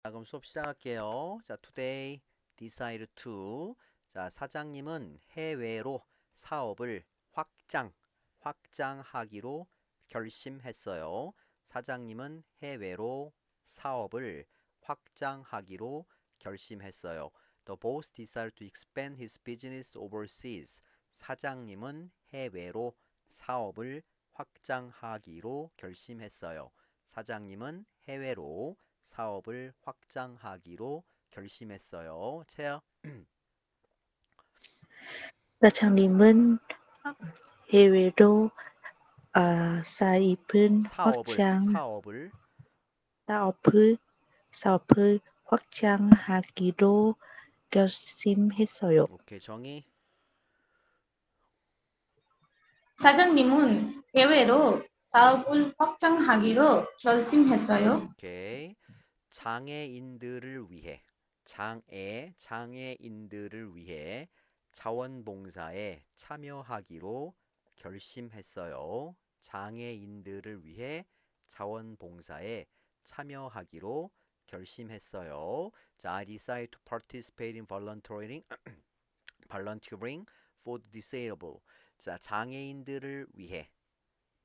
자, 그럼 수업 시작할게요. 자, today decide to. 자, 사장님은 해외로 사업을 확장하기로 결심했어요. 사장님은 해외로 사업을 확장하기로 결심했어요. The boss decided to expand his business overseas. 사장님은 해외로 사업을 확장하기로 결심했어요. 사장님은 해외로 사업을 확장하기로 결심했어요. 채아. 사장님은 해외로 사입은 사업을 사업을, 사업을 확장하기로 결심했어요. 오케이. 정의. 사장님은 해외로 사업을 확장하기로 결심했어요. 오케이. 장애인들을 위해 장애인들을 위해 자원봉사에 참여하기로 결심했어요. 장애인들을 위해 자원봉사에 참여하기로 결심했어요. 자, I decide to participate in volunteering for the disabled. 자, 장애인들을 위해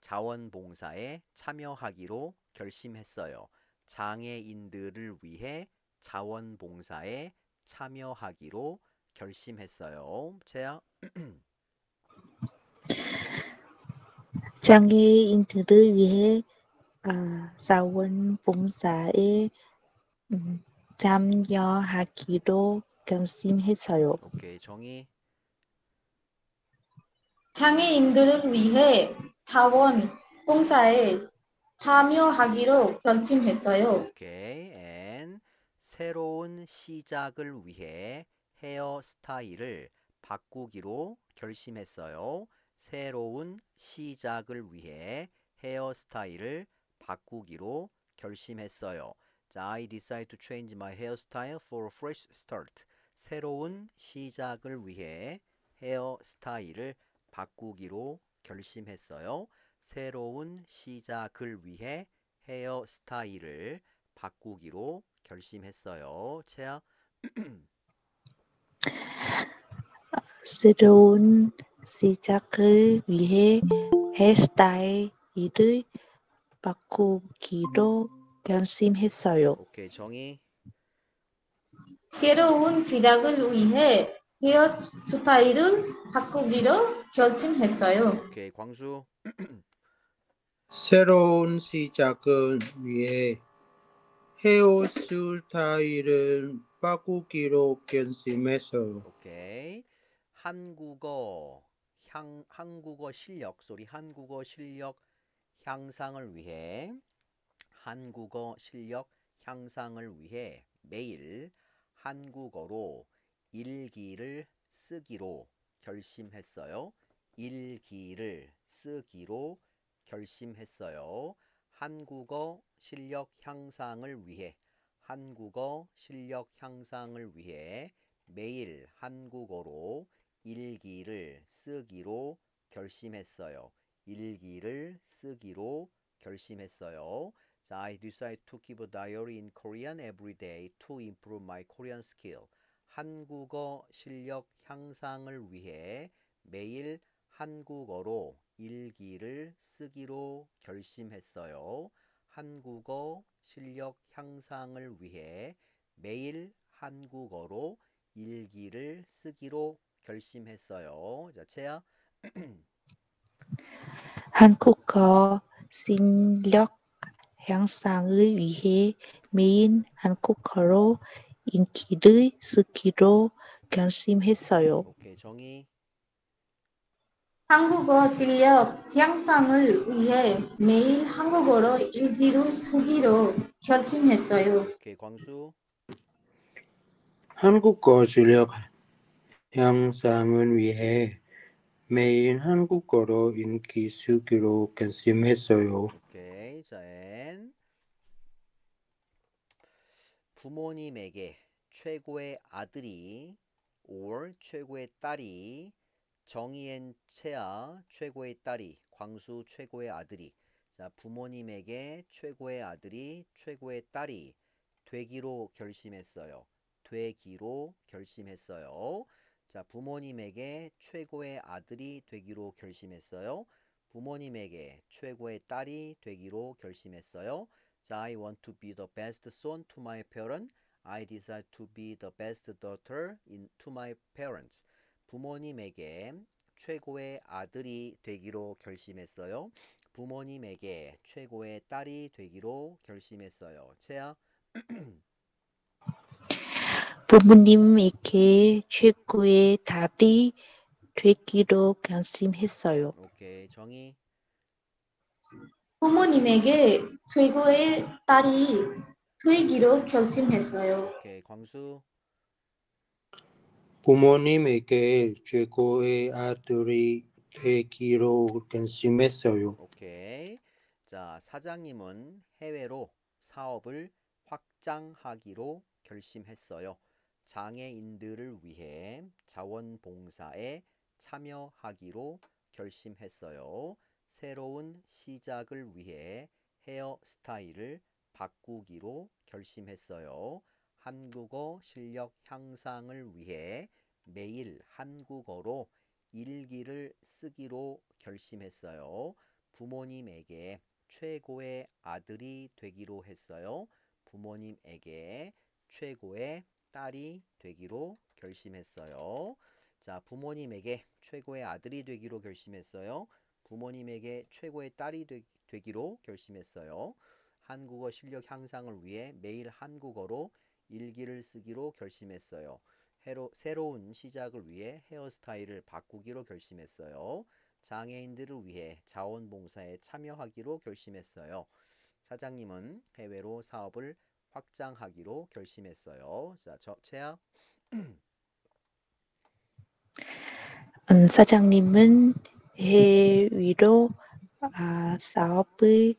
자원봉사에 참여하기로 결심했어요. 장애인들을 위해 자원봉사에 참여하기로 결심했어요. 채야. 장애인들을 위해 자원봉사에 참여하기로 결심했어요. 오케이. 정의. 장애인들을 위해 자원봉사에 참여하기로 결심했어요. 오케이. and 새로운 시작을 위해 헤어스타일을 바꾸기로 결심했어요. 새로운 시작을 위해 헤어스타일을 바꾸기로 결심했어요. 자, I decide to change my hairstyle for a fresh start. 새로운 시작을 위해 헤어스타일을 바꾸기로 결심했어요. 새로운 시작을 위해 헤어스타일을 바꾸기로 결심했어요. 채아. 새로운 시작을 위해 헤어스타일을 바꾸기로 결심했어요. 오케이. 정의. 새로운 시작을 위해 헤어스타일을 바꾸기로 결심했어요. 오케이. 광수. 새로운 시작을 위해 헤어스타일을 바꾸기로 결심했어요. 오케이. 한국어 실력 향상을 위해 한국어 실력 향상을 위해 매일 한국어로 일기를 쓰기로 결심했어요. 일기를 쓰기로 결심했어요. 한국어 실력 향상을 위해 한국어 실력 향상을 위해 매일 한국어로 일기를 쓰기로 결심했어요. 일기를 쓰기로 결심했어요. 자, I decide to keep a diary in Korean every day to improve my Korean skill. 한국어 실력 향상을 위해 매일 한국어로 일기를 쓰기로 결심했어요. 한국어 실력 향상을 위해 매일 한국어로 일기를 쓰기로 결심했어요. 자, 채아. 한국어 실력 향상을 위해 매일 한국어로 일기를 쓰기로 결심했어요. 오케이. 정의. 한국어 실력 향상을 위해 매일 한국어로 일기를 쓰기로 결심했어요. 오케이. 광수. 한국어 실력 향상을 위해 매일 한국어로 일기 쓰기로 결심했어요. 오케이. 자, N. 부모님에게 최고의 아들이 or 최고의 딸이 정의엔 채아 최고의 딸이 광수 최고의 아들이 자 부모님에게 최고의 아들이 최고의 딸이 되기로 결심했어요. 되기로 결심했어요. 자, 부모님에게 최고의 아들이 되기로 결심했어요. 부모님에게 최고의 딸이 되기로 결심했어요. 자, I want to be the best son to my parents. I decide to be the best daughter to my parents. 부모님에게 최고의 아들이 되기로 결심했어요. 부모님에게 최고의 딸이 되기로 결심했어요. 채아? 부모님에게 최고의 딸이 되기로 결심했어요. 오케이. 정희? 부모님에게 최고의 딸이 되기로 결심했어요. 오케이. 광수? 부모님에게 최고의 아들이 되기로 결심했어요. 오케이. 자, 사장님은 해외로 사업을 확장하기로 결심했어요. 장애인들을 위해 자원봉사에 참여하기로 결심했어요. 새로운 시작을 위해 헤어스타일을 바꾸기로 결심했어요. 한국어 실력 향상을 위해 매일 한국어로 일기를 쓰기로 결심했어요. 부모님에게 최고의 아들이 되기로 했어요. 부모님에게 최고의 딸이 되기로 결심했어요. 자, 부모님에게 최고의 아들이 되기로 결심했어요. 부모님에게 최고의 딸이 되기로 결심했어요. 한국어 실력 향상을 위해 매일 한국어로 일기를 쓰기로 결심했어요. 새로운 시작을 위해 헤어스타일을 바꾸기로 결심했어요. 장애인들을 위해 자원봉사에 참여하기로 결심했어요. 사장님은 해외로 사업을 확장하기로 결심했어요. 자, 채아? 사장님은 해외로 사업을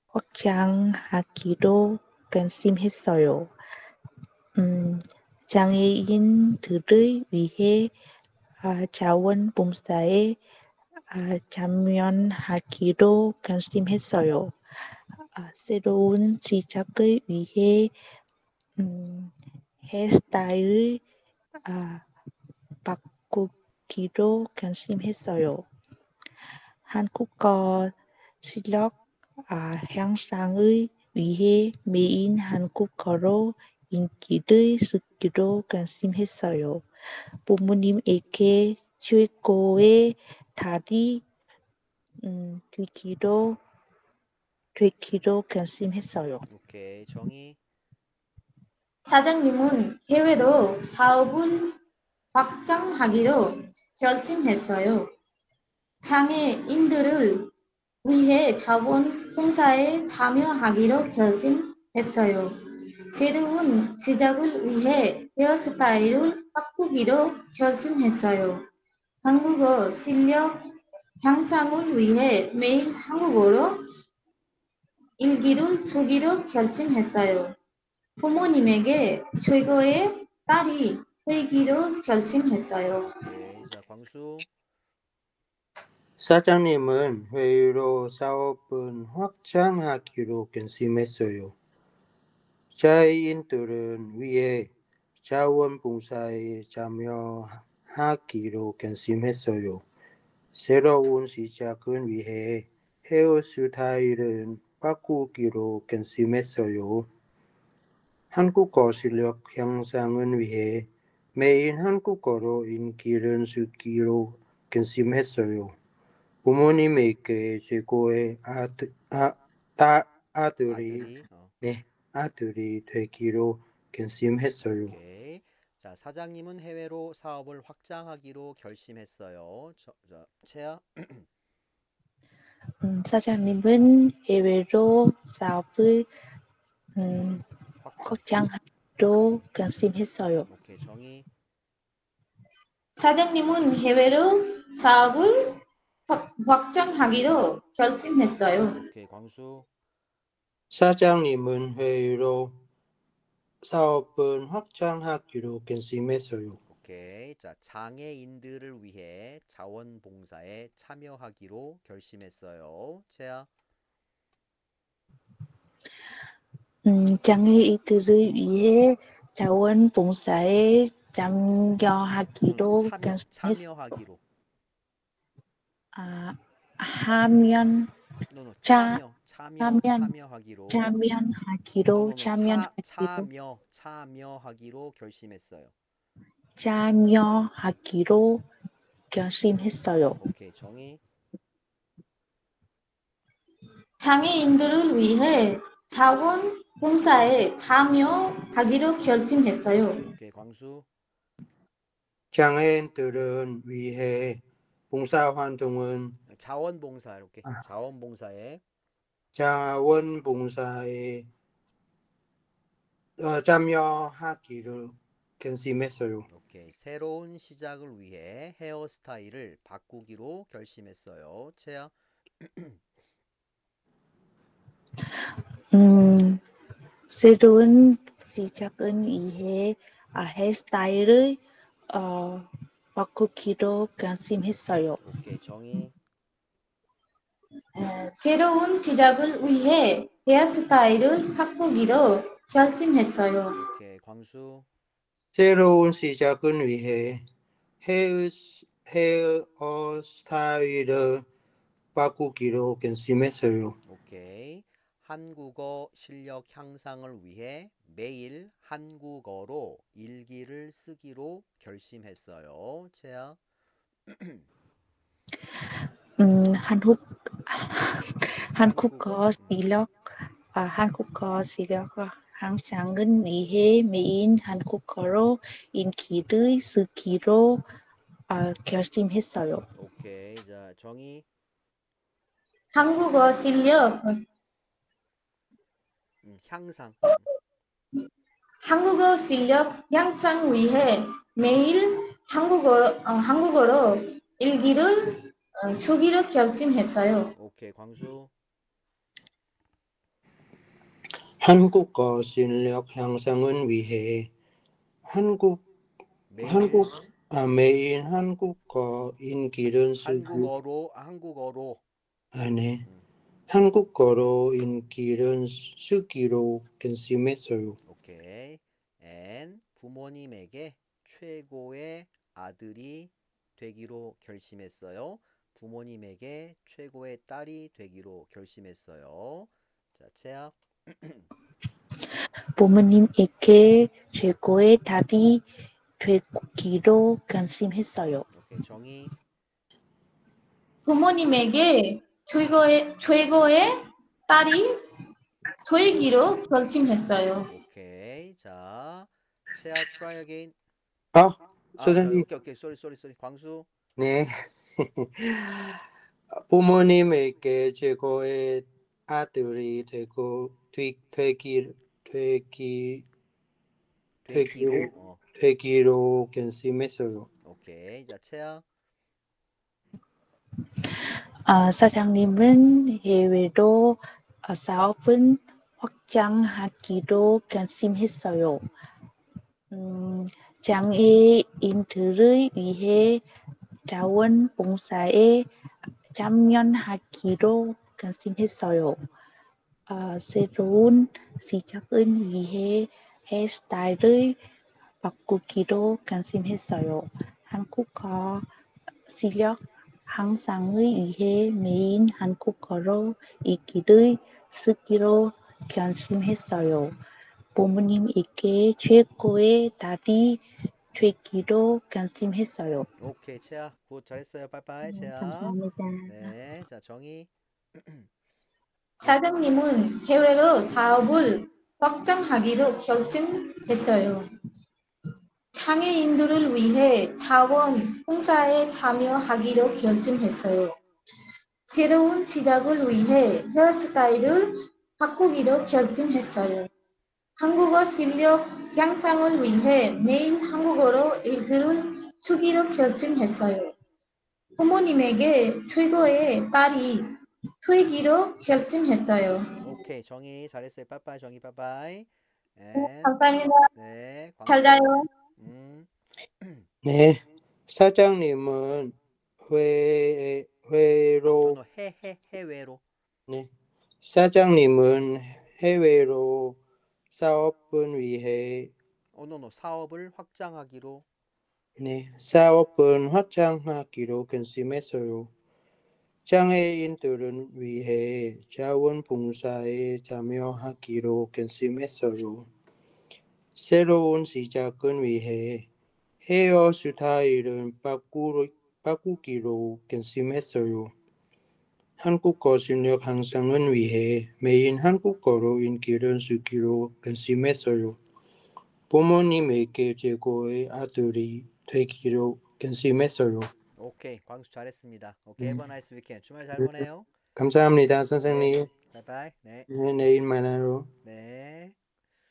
확장하기로 결심했어요. 장애인들을 위해 자원봉사에 참여하기로 결심했어요. 새로운 시작을 위해 헤어스타일을 바꾸기로 결심했어요. 한국어 실력 향상을 위해 매일 한국어로 일기를 쓰기로 결심했어요. 부모님에게 최고의 딸이 되기로 결심했어요. 오케이. 정희? 사장님은 해외로 사업을 확장하기로 결심했어요. 장애인들을 위해 자원봉사에 참여하기로 결심했어요. 새로운 시작을 위해 헤어스타일을 바꾸기로 결심했어요. 한국어 실력 향상을 위해 매일 한국어로 일기를 쓰기로 결심했어요. 부모님에게 최고의 딸이 되기로 결심했어요. 오케이. 자, 광수? 사장님은 회의로 사업은 확장하기로 결심했어요. 장애인들을 위해 자원봉사에 참여하기로 결심했어요. 새로운 시작을 위해 헤어스타일을 바꾸기로 결심했어요. 한국어 실력 향상을 위해 매일 한국어로 일기를 쓰기로 결심했어요. 부모님에게 최고의 아들이 아들이 되기로 결심했어요. 오케이. 자, 사장님은 해외로 사업을 확장하기로 결심했어요. 채아? 사장님은 해외로 사업을 확장. 확장하기로 결심했어요. 오케이. 정희? 사장님은 해외로 사업을 확장하기로 결심했어요. 오케이. 광수? 사장님은 회의로 사업은 확장하기로 결심했어요. 오케이. 자, 장애인들을 위해 자원봉사에 참여하기로 결심했어요. 채아? 장애인들을 위해 자원봉사에 참여하기로 참여하기로. 하면 참여하기로. 참여하기로 결심했어요. 참여하기로 결심했어요. 오케이, 정의. 장애인들을 위해 자원봉사에 참여하기로 결심했어요. 오케이, 광수. 장애인들은 위해 봉사활동은 자원봉사 이렇게. 자원봉사에 참여하기로 결심했어요. 오케이. 새로운 시작을 위해 헤어스타일을 바꾸기로 결심했어요. 채야. 새로운 시작을 위해 헤어스타일을 바꾸기로 결심했어요. 오케이, 정의. 새로운 시작을 위해 헤어스타일을 바꾸기로 결심했어요. 오케이, 광수. 새로운 시작을 위해 헤어스타일을 바꾸기로 결심했어요. 오케이. 한국어 실력 향상을 위해 매일 한국어로 일기를 쓰기로 결심했어요. 채야. 한국어 실력 향상을 위해 매일 한국어로 일기를 쓰기로 결심했어요. 오케이. 자, 정의. 한국어 실력 한국어 실력 향상 위해 매일 한국어로 일기를 쓰기로 결심했어요. 오케이, 광수. 한국어 실력 향상을 위해 매일 한국어 일기를 한국어로 일기를 쓰기로 결심했어요. 오케이. and 부모님에게 최고의 아들이 되기로 결심했어요. 부모님에게 최고의 딸이 되기로 결심했어요. 자, 채야. 부모님에게 최고의 딸이 되기로 결심했어요. 오케이, 정의. 부모님에게 최고의 딸이 되기로 결심했어요. 오케이. 자, 채야 try again. 선생님. 오케이. sorry. 광수. 네. 부모님에게 최고의 아들이 되기로 결심했어요. 오케이. 자, 채야. 사장님은 해외로 사업을 확장하기로 결심했어요. 장애인들을 위해 자원봉사에 참여하기로 결심했어요. 새로운 시작을 위해 헤어스타일을 바꾸기로 결심했어요. 한국어 실력 향상을 위해 매일 한국어로 일기를 쓰기로 결심했어요. 부모님에게 최고의 딸이 되기로 결심했어요. 오케이, 채야. 굿, 잘했어요. 빠이빠이, 채야. 감사합니다. 네, 자, 정의. 사장님은 해외로 사업을 확장하기로 결심했어요. 장애인들을 위해 자원봉사에 참여하기로 결심했어요. 새로운 시작을 위해 헤어스타일을 바꾸기로 결심했어요. 한국어 실력 향상을 위해 매일 한국어로 일기를 쓰기로 결심했어요. 부모님에게 최고의 딸이 되기로 결심했어요. 오케이, 정의 잘했어요. 빠이빠이, 정의 빠이빠이. 감사합니다. 네, 잘 자요. 네, 사장님은 해외로. 해외로. 네, 사장님은 해외로 사업을 위해 노. 사업을 확장하기로 네, 사업을 확장하기로 결심했어요. 장애인들을 위해 자원봉사에 참여하기로 결심했어요. 새로운 시작을 위해 헤어스타일을 바꾸기로 결심했어요. 한국어 실력 향상을 위해 매일 한국어로 인기를 쓰기로 결심했어요. 부모님에게 최고의 아들이 되기로 결심했어요. 오케이. 광수 잘했습니다. 오케이. 네. Have a nice weekend. 주말 잘 보내요. 감사합니다, 선생님. 바이바이. 네. 네, 내일 만나요. 네.